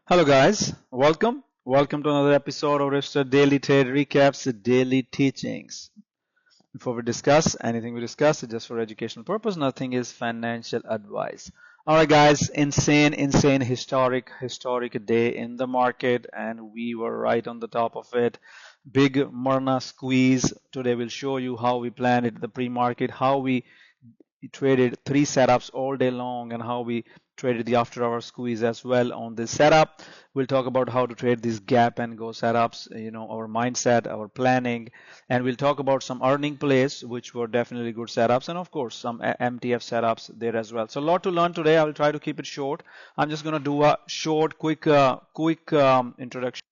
Hello guys, welcome to another episode of Ripster Daily Trade Recaps, Daily Teachings. Before we discuss anything, we discuss it just for educational purpose. Nothing is financial advice. All right, guys, insane, historic day in the market, and we were right on the top of it. Big MRNA squeeze. Today we'll show you how we planned it, the pre-market, how we traded 3 setups all day long, and how we traded the after hour squeeze as well on this setup. We'll talk about how to trade these gap and go setups, our mindset, our planning, and we'll talk about some earning plays which were definitely good setups, and of course some MTF setups there as well. So a lot to learn today. I will try to keep it short. I'm just going to do a short quick introduction.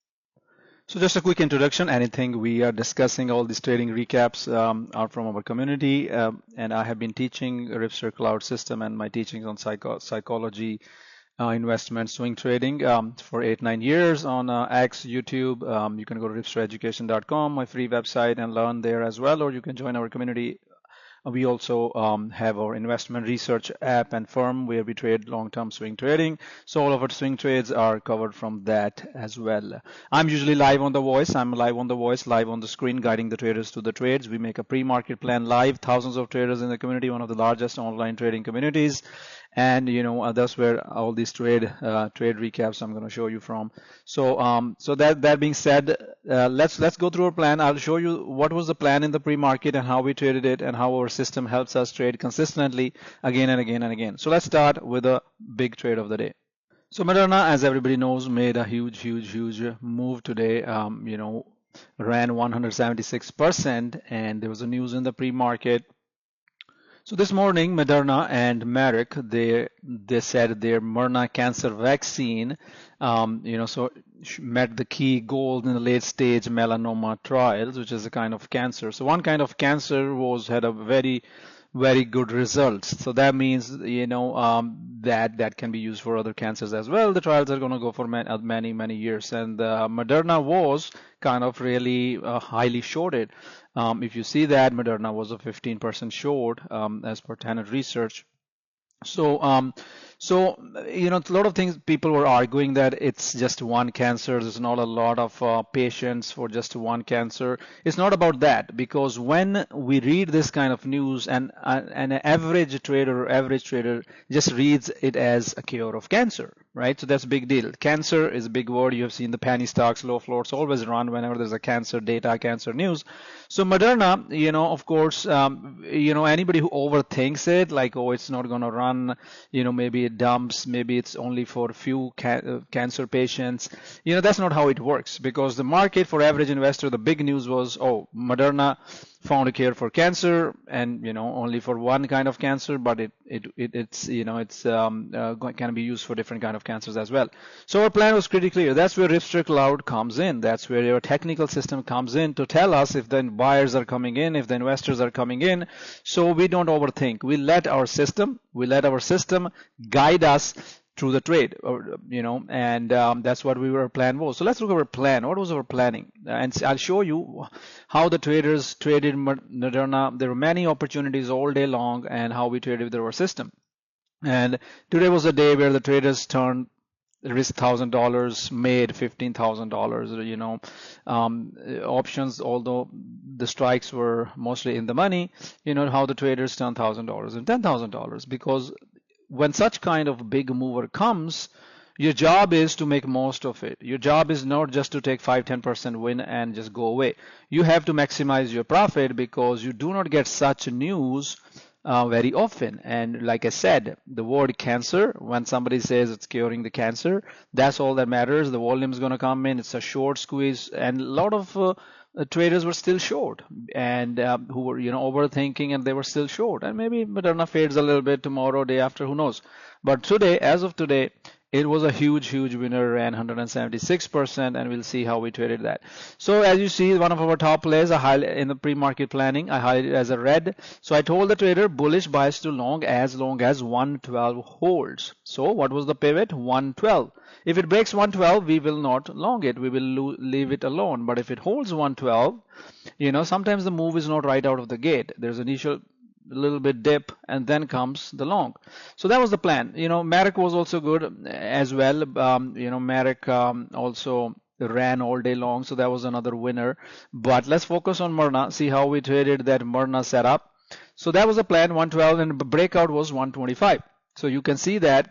So just a quick introduction. Anything we are discussing, all these trading recaps are from our community, and I have been teaching Ripster Cloud System and my teachings on psychology, investment, swing trading for 8-9 years on X, YouTube. You can go to ripstereducation.com, my free website, and learn there as well, or you can join our community. We also have our investment research app and firm where we trade long-term swing trading. So all of our swing trades are covered from that as well. I'm usually live on the voice. I'm live on the voice, live on the screen, guiding the traders to the trades. We make a pre-market plan live. Thousands of traders in the community, one of the largest online trading communities. And that's where all these trade recaps I'm going to show you from. So that being said, let's go through our plan. I'll show you what was the plan in the pre-market and how we traded it and how our system helps us trade consistently again and again and again. So let's start with a big trade of the day. So Moderna, as everybody knows, made a huge move today. Ran 176%, and there was a news in the pre-market. So this morning, Moderna and Merck, they said their MRNA cancer vaccine, met the key goal in the late stage melanoma trials, which is a kind of cancer. So one kind of cancer had a very good results. So that means that can be used for other cancers as well. The trials are going to go for many years, and Moderna was kind of really highly shorted. If you see that, Moderna was a 15% short as per Tenet Research. So a lot of things people were arguing that it's just one cancer. There's not a lot of patients for just one cancer. It's not about that, because when we read this kind of news, and an average trader just reads it as a cure of cancer, right? So that's a big deal. Cancer is a big word. You have seen the penny stocks, low floats always run whenever there's a cancer data, cancer news. So Moderna, of course, anybody who overthinks it, like, oh, it's not going to run, maybe it dumps, maybe it's only for a few cancer patients. That's not how it works, because the market for average investor, the big news was, oh, Moderna found a cure for cancer, and only for one kind of cancer, but it's can be used for different kind of cancers as well. So our plan was pretty clear. That's where Ripster Cloud comes in. That's where your technical system comes in to tell us if the buyers are coming in, if the investors are coming in. So we don't overthink. We let our system guide us through the trade, and that's what our plan was. So let's look at our plan. What was our planning? And I'll show you how the traders traded Moderna. There were many opportunities all day long, and how we traded with our system. And today was a day where the traders turned risk $1,000, made $15,000. Options, although the strikes were mostly in the money, how the traders turned $1,000 and $10,000, because when such kind of big mover comes, your job is to make most of it. Your job is not just to take 5-10% win and just go away. You have to maximize your profit, because you do not get such news very often. And like I said, the word cancer, when somebody says it's curing the cancer, that's all that matters. The volume is going to come in. It's a short squeeze, and a lot of traders were still short, and who were overthinking, and they were still short. And maybe Moderna fades a little bit tomorrow, day after, who knows. But today, as of today, it was a huge winner, ran 176%, and we'll see how we traded that. So as you see, one of our top plays, in the pre-market planning, I highlighted it as a red. So I told the trader bullish bias to long as 112 holds. So what was the pivot? 112. If it breaks 112, we will not long it. We will leave it alone. But if it holds 112, sometimes the move is not right out of the gate. There's initial little bit dip, and then comes the long. So that was the plan. Merrick was also good as well. Merrick also ran all day long, so that was another winner. But let's focus on MRNA, see how we traded that MRNA setup. So that was the plan, 112, and the breakout was 125. So you can see that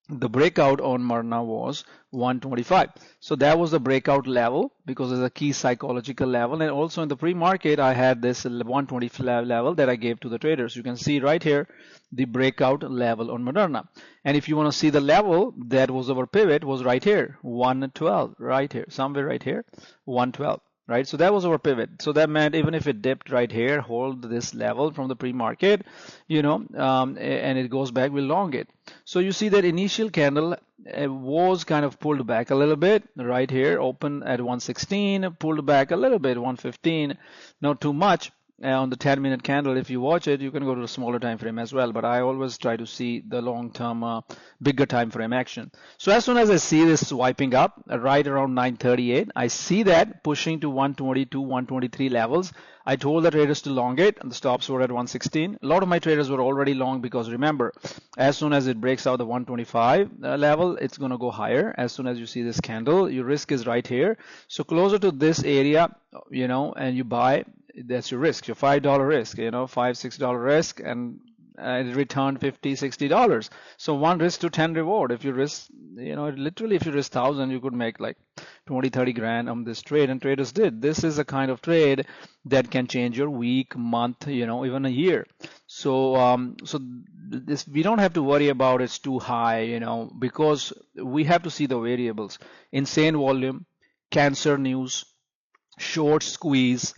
the breakout on MRNA was 125. So that was the breakout level, because it's a key psychological level. And also in the pre-market, I had this 120 level that I gave to the traders. You can see right here the breakout level on Moderna. And if you want to see the level that was our pivot, was right here, 112, right here, somewhere right here, 112. Right, so that was our pivot. So that meant even if it dipped right here, hold this level from the pre-market, and it goes back, we'll long it. So you see that initial candle was kind of pulled back a little bit right here, open at 116, pulled back a little bit, 115, not too much. On the 10-minute candle, if you watch it, you can go to a smaller time frame as well, but I always try to see the long-term bigger time frame action. So as soon as I see this swiping up right around 9:38, I see that pushing to 122, 123 levels. I told the traders to long it, and the stops were at 116. A lot of my traders were already long, because remember, as soon as it breaks out the 125 level, it's going to go higher. As soon as you see this candle, your risk is right here. So closer to this area, and you buy, that's your risk, your $5 risk, $5, $6 risk, and it returned $50, $60. So 1 risk to 10 reward. If you risk, literally if you risk 1,000, you could make like 20, 30 grand on this trade, and traders did. This is a kind of trade that can change your week, month, even a year. So this, we don't have to worry about it's too high, because we have to see the variables. Insane volume, cancer news, short squeeze,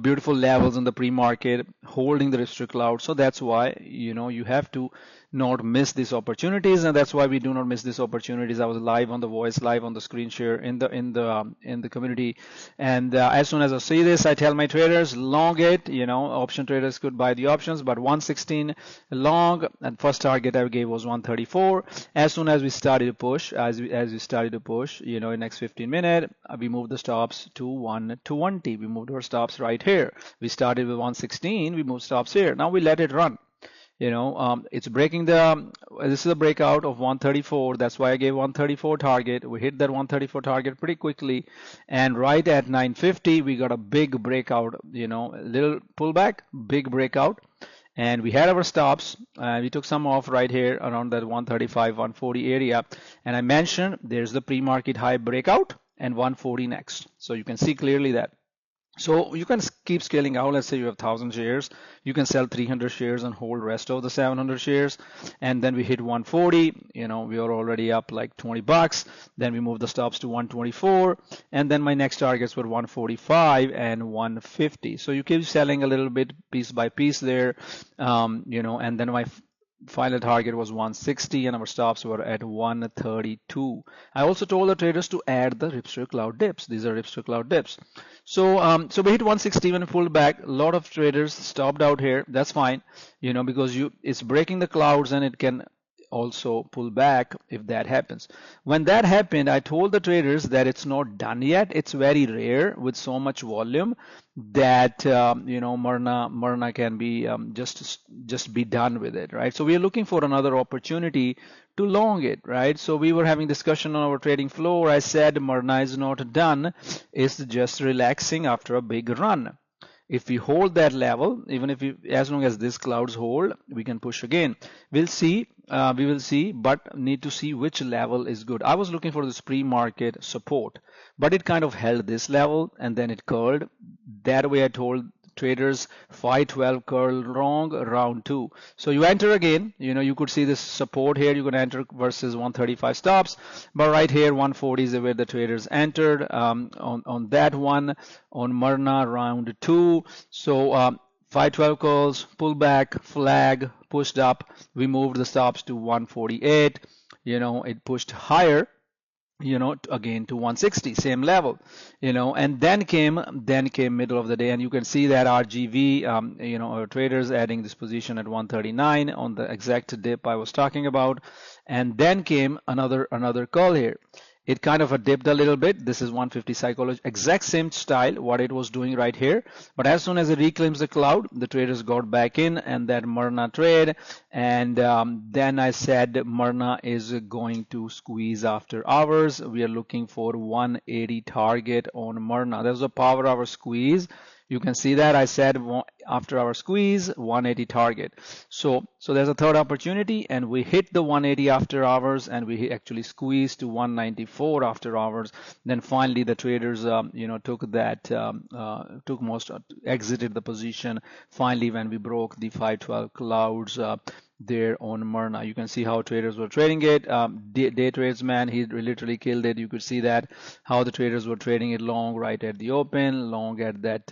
beautiful levels in the pre-market, holding the Ripster cloud. So that's why, you have to not miss these opportunities, and that's why we do not miss these opportunities. I was live on the voice, live on the screen share in the community, and as soon as I see this, I tell my traders, long it. Option traders could buy the options, but 116 long, and first target I gave was 134. As soon as we started to push, in next 15 minutes, we moved the stops to 120. We moved our stops right here. We started with 116, we moved stops here. Now we let it run. It's breaking this is a breakout of 134. That's why I gave 134 target. We hit that 134 target pretty quickly, and right at 9:50 we got a big breakout, little pullback, big breakout, and we had our stops. We took some off right here around that 135, 140 area, and I mentioned there's the pre-market high breakout and 140 next. So you can see clearly that. So you can keep scaling out. Let's say you have 1,000 shares, you can sell 300 shares and hold rest of the 700 shares. And then we hit 140, we are already up like 20 bucks. Then we move the stops to 124, and then my next targets were 145 and 150. So you keep selling a little bit piece by piece there, and then my final target was 160, and our stops were at 132. I also told the traders to add the Ripster Cloud dips. These are Ripster Cloud dips. So we hit 160 when we pulled back. A lot of traders stopped out here. That's fine, because it's breaking the clouds, and it can also pull back if that happens. When that happened, I told the traders that it's not done yet. It's very rare with so much volume that MRNA can be just be done with it, right? So we are looking for another opportunity to long it, right? So we were having discussion on our trading floor. I said MRNA is not done. It's just relaxing after a big run. If we hold that level, even if as long as these clouds hold, we can push again. We'll see. We will see, but need to see which level is good. I was looking for this pre-market support, but it kind of held this level and then it curled. That way I told traders 512 curl wrong round 2. So you enter again, you could see this support here. You can enter versus 135 stops, but right here 140 is where the traders entered on that one on MRNA round 2. So 512 calls, pull back, flag, pushed up. We moved the stops to 148. It pushed higher, again to 160, same level, and then came middle of the day, and you can see that RGV, our traders adding this position at 139 on the exact dip I was talking about, and then came another call here. it kind of dipped a little bit. This is 150 psychology, exact same style what it was doing right here. But as soon as it reclaims the cloud, the traders got back in and that MRNA trade. And then I said MRNA is going to squeeze after hours. We are looking for 180 target on MRNA. There's a power hour squeeze. You can see that I said after our squeeze 180 target. So there's a third opportunity, and we hit the 180 after hours, and we actually squeezed to 194 after hours. Then finally the traders exited the position finally when we broke the 512 clouds there on MRNA. You can see how traders were trading it. Day trades, man, he literally killed it. You could see that how the traders were trading it long right at the open, long at that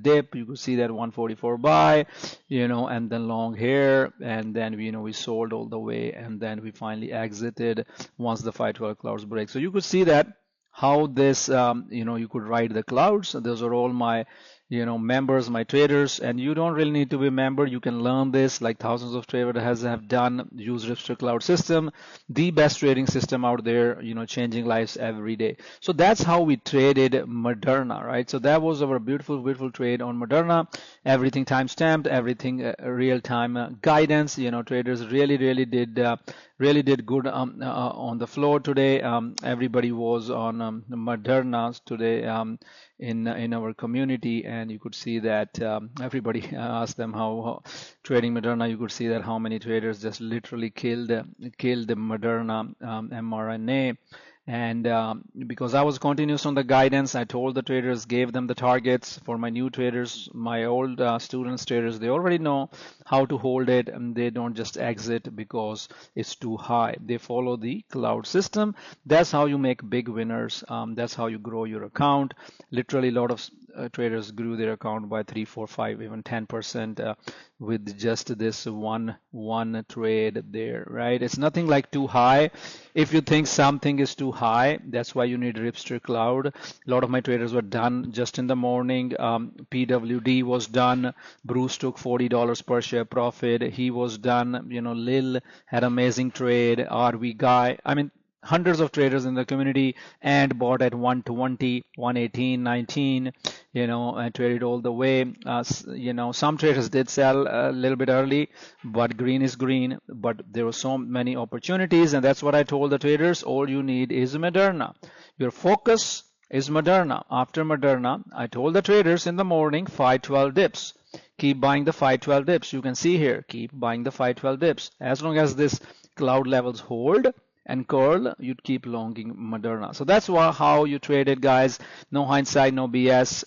dip. You could see that 144 buy, and then long here, and then we sold all the way, and then we finally exited once the 512 clouds break. So you could see that how this you could ride the clouds. So those are all my members, my traders, and you don't really need to be a member. You can learn this like thousands of traders have done. Use Ripster Cloud System, the best trading system out there, changing lives every day. So that's how we traded Moderna, right? So that was our beautiful trade on Moderna. Everything time stamped, everything real-time guidance. Traders really did good on the floor today. Everybody was on Moderna today in our community, and you could see that everybody asked them how trading Moderna. You could see that how many traders just literally killed the Moderna mRNA. And because I was continuous on the guidance, I told the traders, gave them the targets. For my new traders, my old students traders, they already know how to hold it, and they don't just exit because it's too high. They follow the cloud system. That's how you make big winners. That's how you grow your account. Literally, a lot of traders grew their account by 3, 4, 5, even 10% with just this one trade there, right? It's nothing like too high. If you think something is too high, that's why you need Ripster Cloud. A lot of my traders were done just in the morning. PWD was done. Bruce took $40 per share profit. He was done. Lil had amazing trade. RV guy, hundreds of traders in the community and bought at 120, 118, 19, and traded all the way. Some traders did sell a little bit early, but green is green. But there were so many opportunities, and that's what I told the traders. All you need is Moderna. Your focus is Moderna. After Moderna, I told the traders in the morning, 512 dips. Keep buying the 512 dips. You can see here, keep buying the 512 dips. As long as this cloud levels hold and curl, you'd keep longing Moderna. So that's how you trade it, guys. No hindsight, no BS.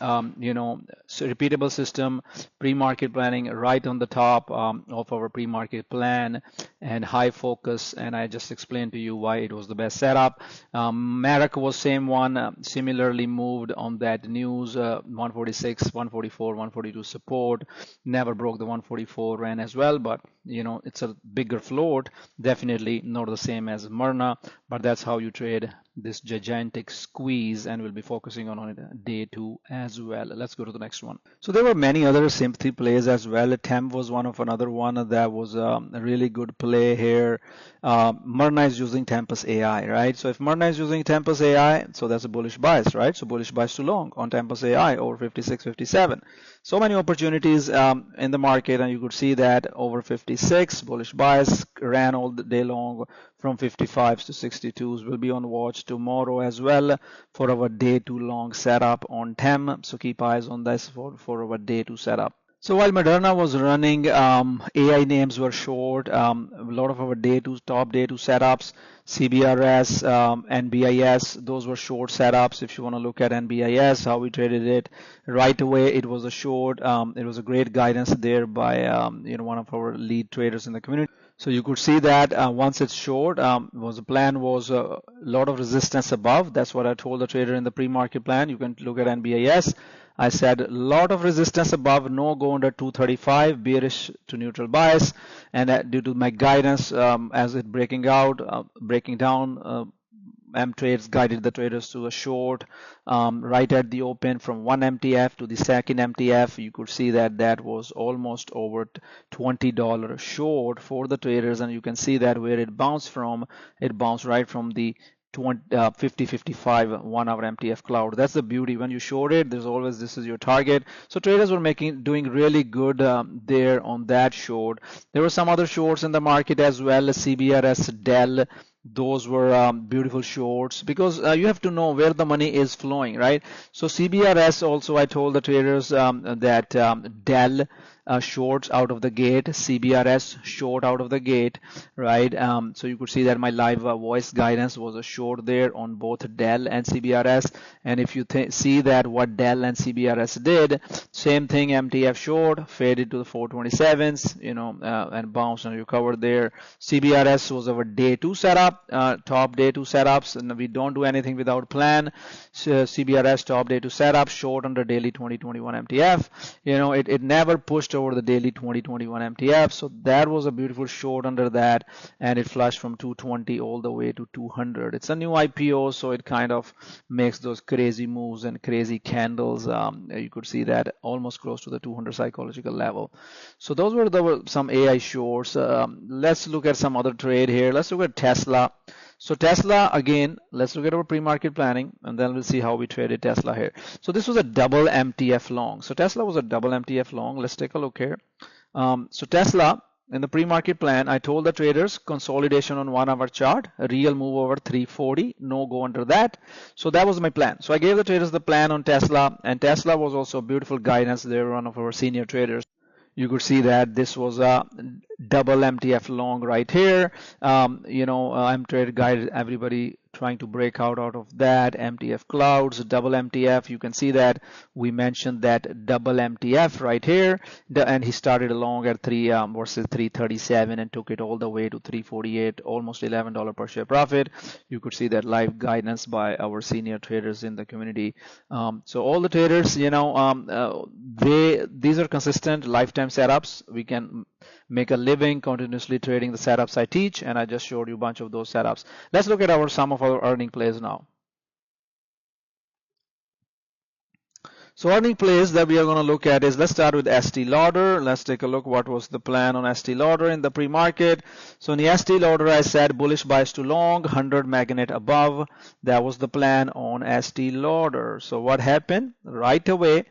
So repeatable system, pre-market planning right on the top of our pre-market plan, and high focus. And I just explained to you why it was the best setup. Merrick was same one, similarly moved on that news. 146, 144, 142 support. Never broke the 144, ran as well, but it's a bigger float. Definitely not the same as MRNA, but that's how you trade this gigantic squeeze, and we'll be focusing on it day 2 as well. Let's go to the next one. So there were many other sympathy plays as well. TEM was another one that was a really good play here. MRNA is using Tempus AI, right? So if MRNA is using Tempus AI, so that's a bullish bias, right? So bullish bias to long on Tempus AI over 56, 57. So many opportunities in the market, and you could see that over 56 bullish bias ran all the day long from 55s to 62s. We'll be on watch tomorrow as well for our day 2 long setup on TEM. So keep eyes on this for our day 2 setup. So while Moderna was running, AI names were short. A lot of our top day 2 setups, CBRS, NBIS, those were short setups. If you want to look at NBIS, how we traded it right away, it was a short. It was a great guidance there by one of our lead traders in the community. So you could see that once it's short, the plan was a lot of resistance above. That's what I told the trader in the pre-market plan. You can look at NBIS. I said a lot of resistance above, no go under 235, bearish to neutral bias, and due to my guidance as it breaking down, Mtrade guided the traders to a short right at the open from one MTF to the second MTF. You could see that was almost over $20 short for the traders, and you can see that where it bounced from, it bounced right from the 50 55 1 hour MTF cloud. That's the beauty. When you short it, there's always this is your target. So traders were doing really good there on that short. There were some other shorts in the market as well, CBRS, DELL. Those were beautiful shorts, because you have to know where the money is flowing, right? So CBRS also, I told the traders that DELL shorts out of the gate, CBRS short out of the gate, right? So you could see that my live voice guidance was a short there on both DELL and CBRS. And if you see that what DELL and CBRS did, same thing, MTF short, faded to the 427s, you know, and bounced and recovered there. CBRS was our day 2 setup, top day 2 setups, and we don't do anything without plan. So CBRS top day 2 setup, short under daily 2021 MTF. You know, it never pushed over the daily 2021 MTF, so that was a beautiful short under that, and it flushed from 220 all the way to 200. It's a new IPO, so it kind of makes those crazy moves and crazy candles. You could see that almost close to the 200 psychological level. So those were some AI shorts. Let's look at some other trade here. Let's look at TSlA. So TSlA, again, let's look at our pre-market planning, and then we'll see how we traded TSlA here. So this was a double MTF long. So TSlA was a double MTF long. Let's take a look here. So TSlA, in the pre-market plan, I told the traders consolidation on 1 hour chart, a real move over 340, no go under that. So that was my plan. So I gave the traders the plan on TSlA, and TSlA was also beautiful guidance. They were one of our senior traders. You could see that this was a double MTF long right here. You know, Mtrade guided everybody trying to break out of that. MTF clouds, double MTF. You can see that we mentioned that double MTF right here, and he started along at 3 versus 337 and took it all the way to 348, almost $11 per share profit. You could see that live guidance by our senior traders in the community. So all the traders, you know, these are consistent lifetime setups. We can make a living continuously trading the setups I teach, and I just showed you a bunch of those setups. Let's look at some of our earning plays now. So earning plays that we are going to look at is, let's start with ST Lauder. Let's take a look what was the plan on ST Lauder in the pre-market. So in the ST Lauder, I said bullish bias to long, 100 magnet above. That was the plan on ST Lauder. So what happened? Right away,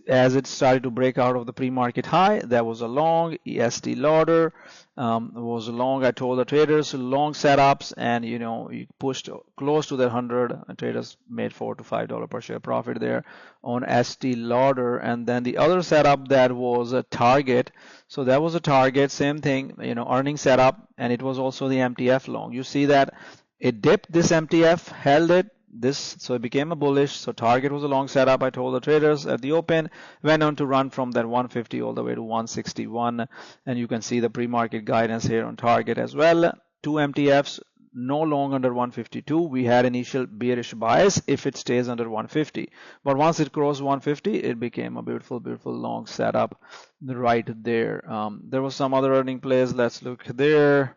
as it started to break out of the pre-market high, that was a long. ST Lauder was a long. I told the traders long setups, and you know, you pushed close to the 100, and traders made $4 to $5 per share profit there on ST Lauder. And then the other setup, that was a target. So that was a target, same thing, you know, earning setup, and it was also the MTF long. You see that it dipped this MTF, held it, so it became a bullish. So target was a long setup. I told the traders at the open, went on to run from that 150 all the way to 161, and you can see the pre-market guidance here on target as well. 2 MTFs, no long under 152. We had initial bearish bias if it stays under 150, but once it crossed 150, it became a beautiful long setup right there. There was some other earning plays. Let's look there.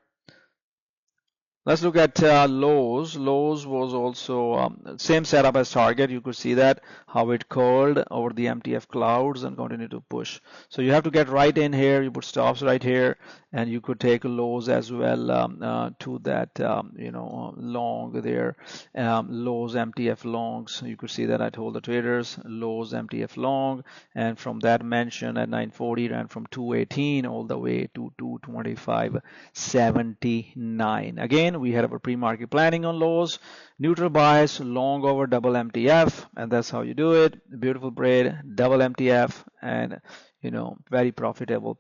Let's look at lows. Lows was also same setup as target. You could see that how it curled over the MTF clouds and continued to push. So you have to get right in here. You put stops right here, and you could take lows as well to that you know, long there. Lows MTF longs. You could see that I told the traders lows MTF long, and from that mention at 940 ran from 218 all the way to 225.79. Again, we had our pre-market planning on lows, neutral bias, long over double MTF, and that's how you do it. Beautiful trade, double MTF, and you know, very profitable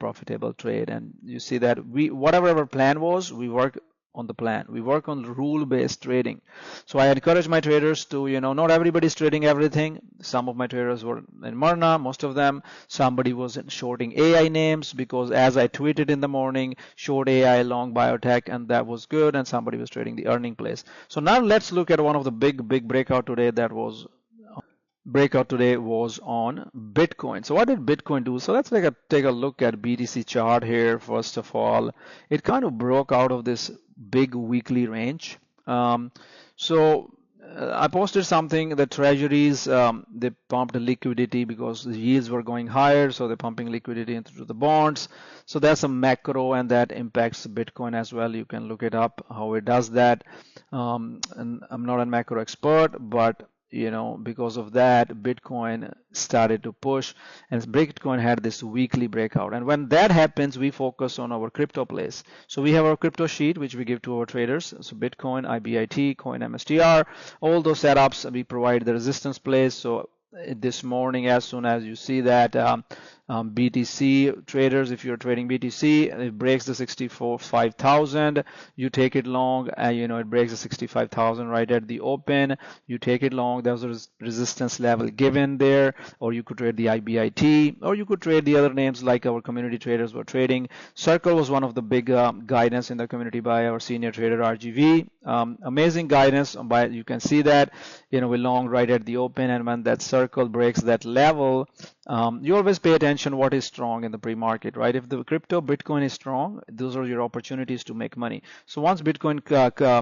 trade. And you see that whatever our plan was, we work on the plan. We work on rule-based trading. So I encourage my traders to, you know, not everybody's trading everything. Some of my traders were in MRNA, most of them. Somebody was shorting AI names because, as I tweeted in the morning, short AI, long biotech, and that was good. And somebody was trading the earning plays. So now let's look at one of the big breakout today. Breakout today was on Bitcoin. So what did Bitcoin do? So let's take a look at BTC chart here. First of all, it kind of broke out of this big weekly range. So I posted something, the treasuries, they pumped the liquidity because the yields were going higher, so they're pumping liquidity into the bonds. So that's a macro, and that impacts Bitcoin as well. You can look it up how it does that. And I'm not a macro expert, but because of that, Bitcoin started to push, and Bitcoin had this weekly breakout. And when that happens, we focus on our crypto plays. So we have our crypto sheet, which we give to our traders. So Bitcoin, IBIT, Coin MSTR, all those setups, we provide the resistance plays. So this morning, as soon as you see that BTC traders, if you're trading BTC, it breaks the 65,000, you take it long, and it breaks the 65,000 right at the open, you take it long. There's a resistance level given there, or you could trade the IBIT, or you could trade the other names like our community traders were trading. Circle was one of the big guidance in the community by our senior trader RGV. Amazing guidance. You can see that we long right at the open, and when that circle breaks that level, you always pay attention what is strong in the pre-market, right? If the Bitcoin is strong, those are your opportunities to make money. So once Bitcoin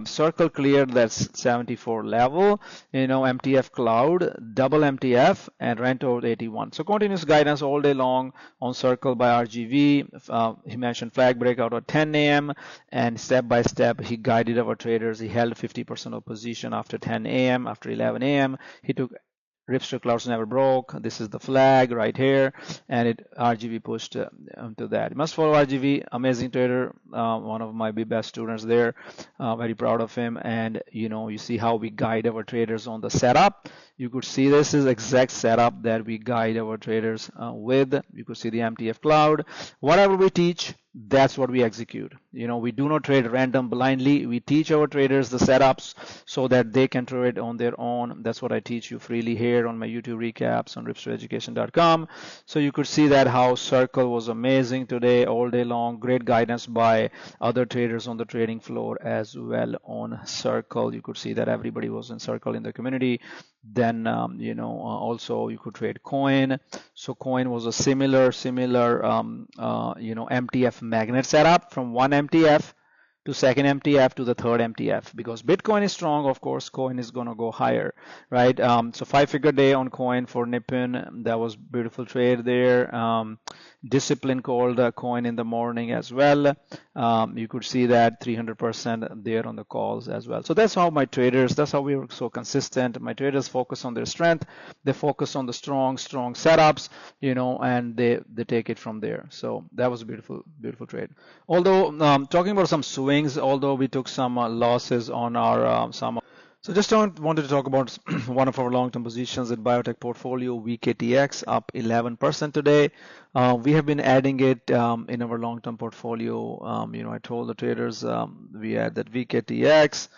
circle cleared that 74 level, MTF Cloud, double MTF, and ran to 81. So continuous guidance all day long on circle by RGV. He mentioned flag breakout at 10 a.m. and step by step he guided our traders. He held 50% of position after 10 a.m. After 11 a.m. he took Ripster clouds never broke. This is the flag right here, and RGV pushed to that. You must follow RGV, amazing trader, one of my best students there. Very proud of him. And you see how we guide our traders on the setup. You could see this is exact setup that we guide our traders with. You could see the MTF Cloud. Whatever we teach, that's what we execute. We do not trade random blindly. We teach our traders the setups so that they can trade on their own. That's what I teach you freely here on my YouTube recaps on ripstereducation.com. So you could see that how Circle was amazing today, all day long. Great guidance by other traders on the trading floor as well on Circle. You could see that everybody was in Circle in the community. Then also you could trade Coin. So Coin was a similar MTF magnet setup from one MTF to second MTF to the third MTF. Because Bitcoin is strong, of course, Coin is going to go higher, right? So 5-figure day on Coin for Nippon. That was beautiful trade there. Discipline called Coin in the morning as well. You could see that 300% there on the calls as well. So that's how that's how we were so consistent. My traders focus on their strength. They focus on the strong setups, and they take it from there. So that was a beautiful trade. Although talking about some swings, although we took some losses on our So just wanted to talk about one of our long-term positions in biotech portfolio, VKTX, up 11% today. We have been adding it in our long-term portfolio. I told the traders we had that VKTX.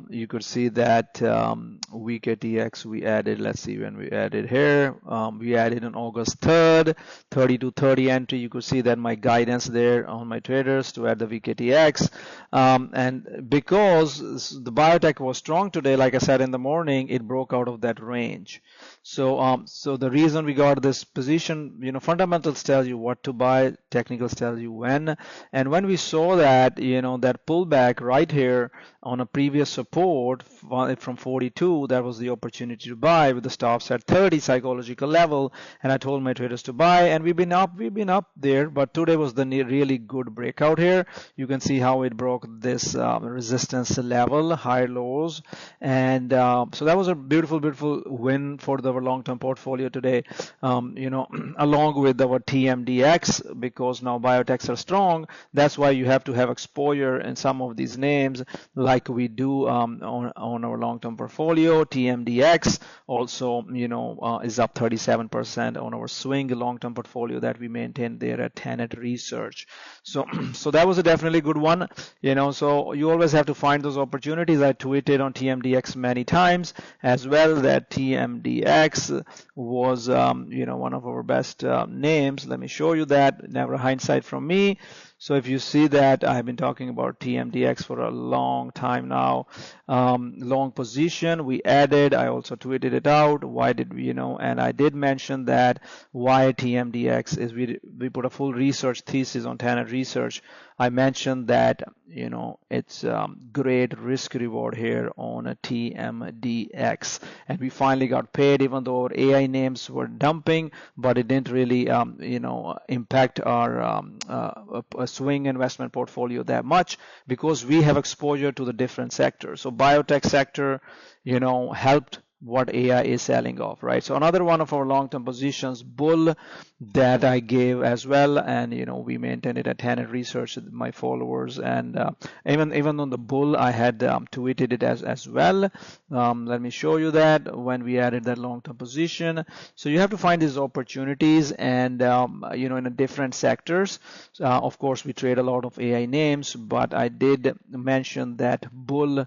You could see that VKTX we added, let's see when we added here, we added on August 3rd, 30 to 30 entry. You could see that my guidance there on my traders to add the VKTX. And because the biotech was strong today, like I said in the morning, it broke out of that range. So the reason we got this position, fundamentals tell you what to buy, technicals tell you when. And when we saw that, that pullback right here on a previous support from 42, that was the opportunity to buy with the stops at 30 psychological level, and I told my traders to buy, and we've been up there. But today was the really good breakout here. You can see how it broke this resistance level, high lows, and so that was a beautiful win for our long-term portfolio today, along with our TMDX, because now biotechs are strong. That's why you have to have exposure in some of these names like we do on our long-term portfolio. TMDX also is up 37% on our swing long-term portfolio that we maintain there at Tenet Research. So that was a definitely good one. So you always have to find those opportunities. I tweeted on TMDX many times as well that TMDX was one of our best names. Let me show you that. Never hindsight from me. So if you see that, I've been talking about TMDX for a long time now. Long position we added, I also tweeted it out. Why did we, and I did mention that why TMDX is we put a full research thesis on Tenet research. I mentioned that it's great risk reward here on a TMDX, and we finally got paid even though our AI names were dumping, but it didn't really impact our swing investment portfolio that much because we have exposure to the different sectors. So biotech sector helped what AI is selling off, right? So another one of our long-term positions, bull, that I gave as well, and we maintained it at Tenet Research with my followers, and even on the bull I had tweeted it as well. Let me show you that when we added that long-term position. So you have to find these opportunities, and in a different sectors. Of course, we trade a lot of AI names, but I did mention that bull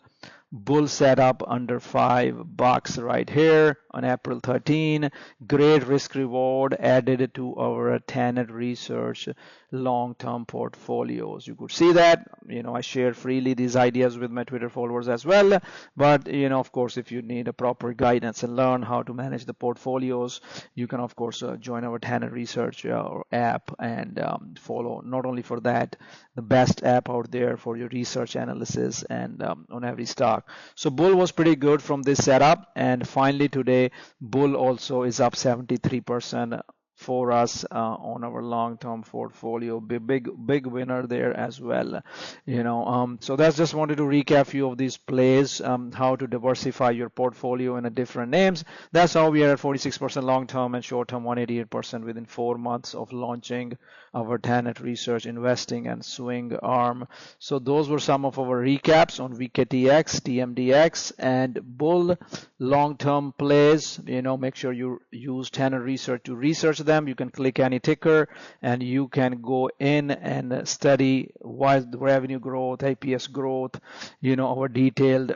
setup under $5 right here on April 13. Great risk reward added to our Tenet Research long-term portfolios. You could see that I share freely these ideas with my Twitter followers as well, but of course, if you need a proper guidance and learn how to manage the portfolios, you can of course join our Tenet Research app and follow, not only for that, the best app out there for your research analysis and on every stock. So bull was pretty good from this setup, and finally today bull also is up 73% for us on our long-term portfolio. Big winner there as well. So that's just wanted to recap a few of these plays, how to diversify your portfolio in a different names. That's how we are at 46% long-term and short-term 188% within 4 months of launching our Tenet Research investing and swing arm. So those were some of our recaps on VKTX, TMDX, and bull long-term plays. Make sure you use Tenet Research to research them. You can click any ticker and you can go in and study what the revenue growth, IPS growth, our detailed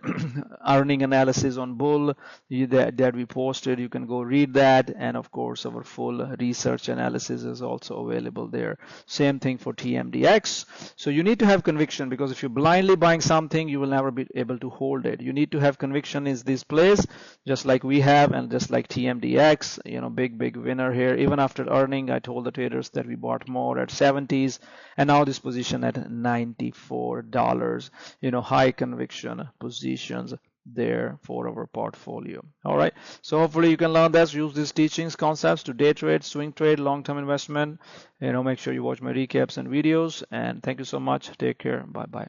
earning analysis on bull that we posted. You can go read that, and of course our full research analysis is also available there. Same thing for TMDX. So you need to have conviction, because if you're blindly buying something, you will never be able to hold it. You need to have conviction in this place, just like we have, and just like TMDX, big winner here. Even after earning, I told the traders that we bought more at 70s, and now this position at $94. High conviction positions there for our portfolio. All right, so hopefully you can learn this, use these teachings, concepts to day trade, swing trade, long-term investment. Make sure you watch my recaps and videos, and thank you so much. Take care. Bye bye.